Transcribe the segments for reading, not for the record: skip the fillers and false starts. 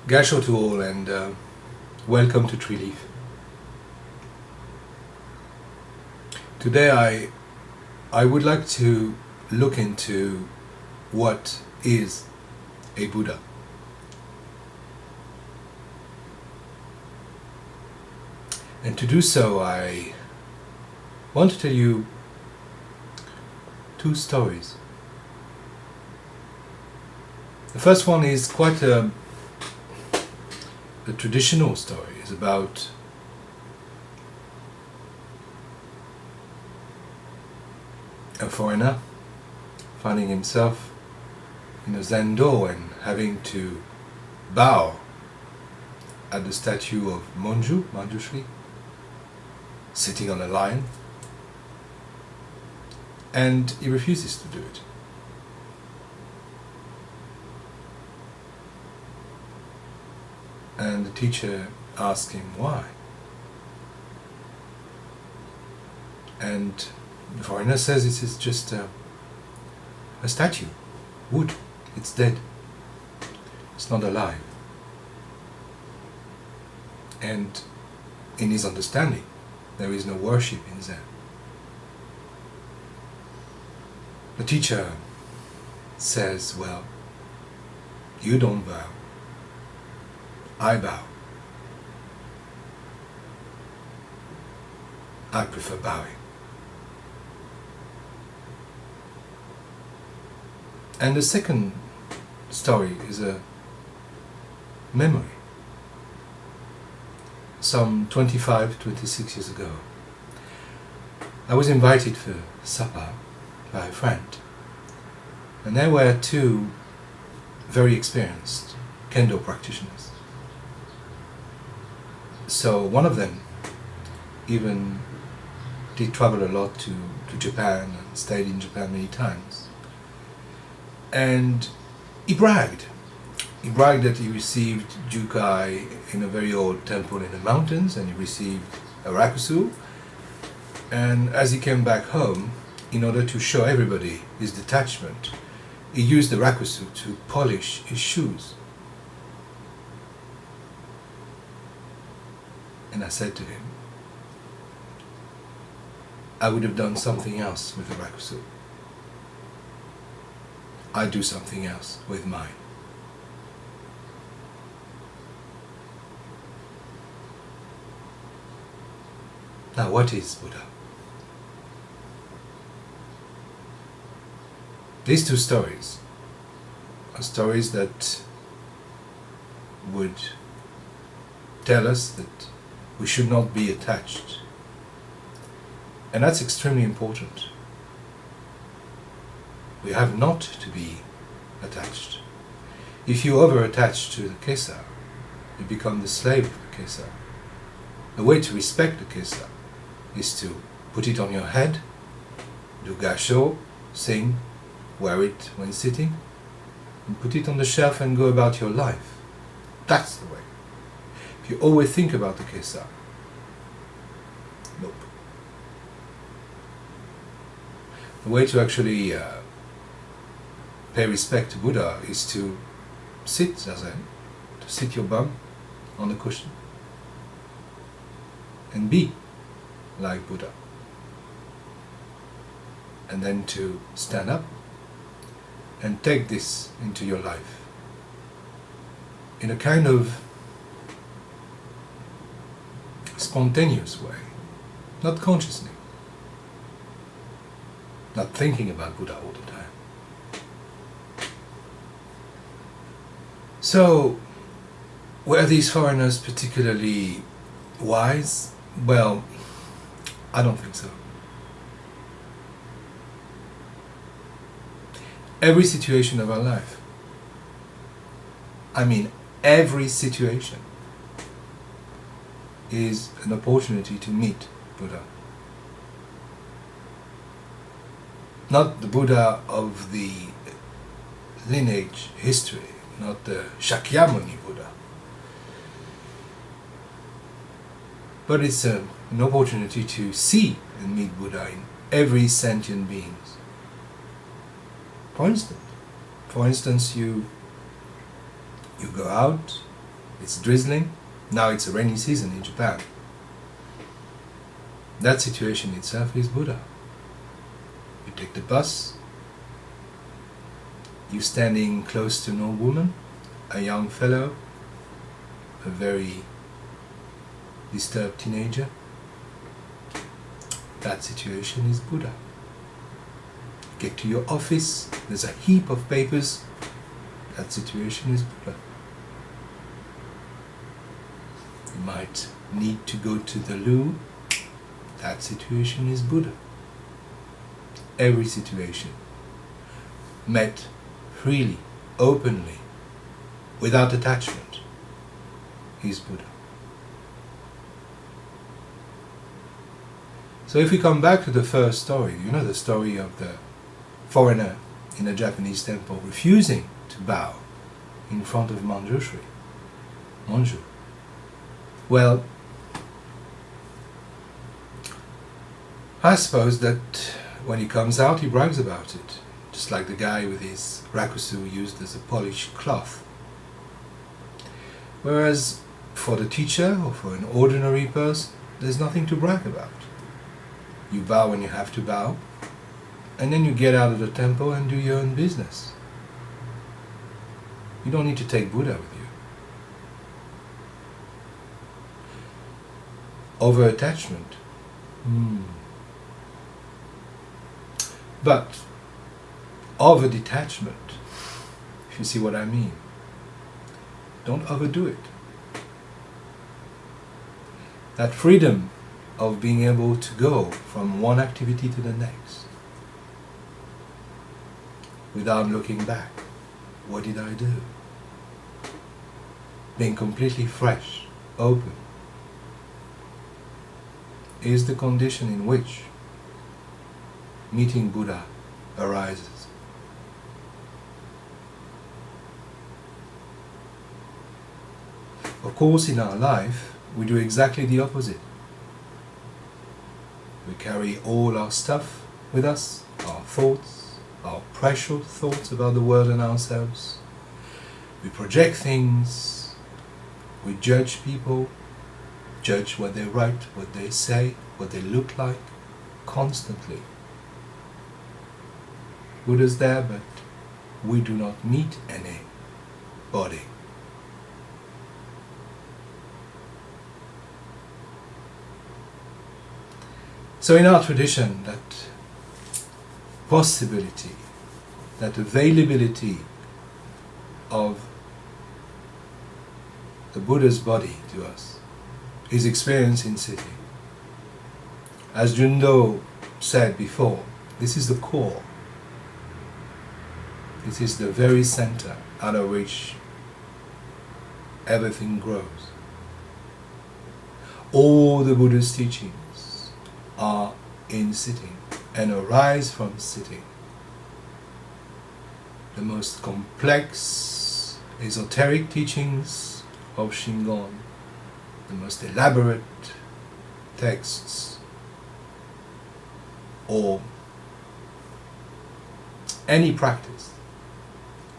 Gasho to all and welcome to Tree Leaf. Today I would like to look into what is a Buddha. And to do so I want to tell you two stories. The first one is quite a traditional story. It's about a foreigner finding himself in a Zen-do and having to bow at the statue of Manjushri, sitting on a lion, and he refuses to do it. And the teacher asks him why. And the foreigner says it is just a statue, wood, it's dead, it's not alive. And in his understanding, there is no worship in Zen. The teacher says, well, you don't bow, I bow. I prefer bowing. And the second story is a memory. Some 25, 26 years ago, I was invited for supper by a friend. And there were two very experienced Kendo practitioners. So one of them even did travel a lot to Japan and stayed in Japan many times. And he bragged. He bragged that he received Jukai in a very old temple in the mountains, and he received a rakusu. And as he came back home, in order to show everybody his detachment, he used the rakusu to polish his shoes. And I said to him, I would have done something else with the rakusu. I do something else with mine. Now, what is Buddha? These two stories are stories that would tell us that we should not be attached. And that's extremely important. We have not to be attached. If you over-attach to the kesa, you become the slave of the kesa. The way to respect the kesa is to put it on your head, do gasho, sing, wear it when sitting, and put it on the shelf and go about your life. That's the way. If you always think about the kesa, nope. The way to actually pay respect to Buddha is to sit zazen, to sit your bum on the cushion and be like Buddha. And then to stand up and take this into your life in a kind of spontaneous way, not consciously, not thinking about Buddha all the time. So, were these foreigners particularly wise? Well, I don't think so. Every situation of our life, I mean every situation, is an opportunity to meet Buddha. Not the Buddha of the lineage history, not the Shakyamuni Buddha. But it's an opportunity to see and meet Buddha in every sentient being. For instance, you go out It's drizzling. Now it's a rainy season in Japan. That situation itself is Buddha. You take the bus, you're standing close to an old woman, a young fellow, a very disturbed teenager. That situation is Buddha. You get to your office, there's a heap of papers. That situation is Buddha. You might need to go to the loo. That situation is Buddha. Every situation met freely, openly, without attachment, is Buddha. So if we come back to the first story, you know the story of the foreigner in a Japanese temple refusing to bow in front of Manju. Well, I suppose that when he comes out, he brags about it, just like the guy with his rakusu used as a polished cloth. Whereas for the teacher or for an ordinary person, there's nothing to brag about. You bow when you have to bow, and then you get out of the temple and do your own business. You don't need to take Buddha with you. Over-attachment. But over-detachment, if you see what I mean. Don't overdo it. That freedom of being able to go from one activity to the next without looking back. What did I do? Being completely fresh, open, is the condition in which meeting Buddha arises. Of course, in our life, we do exactly the opposite. We carry all our stuff with us, our thoughts, our precious thoughts about the world and ourselves. We project things, we judge people, judge what they write, what they say, what they look like, constantly. Buddha's there, but we do not meet anybody. So in our tradition, that possibility, that availability of the Buddha's body to us is experienced in sitting. As Jundo said before, this is the core. This is the very center out of which everything grows. All the Buddha's teachings are in sitting and arise from sitting. The most complex esoteric teachings of Shingon, the most elaborate texts, or any practice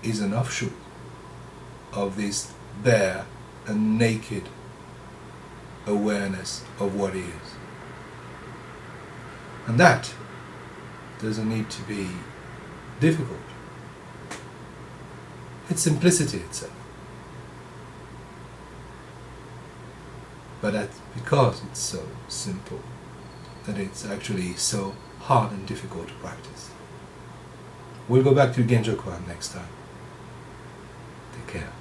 is an offshoot of this bare and naked awareness of what is. And that doesn't need to be difficult. It's simplicity itself. But that's because it's so simple that it's actually so hard and difficult to practice. We'll go back to Genjo Kwan next time. Take care.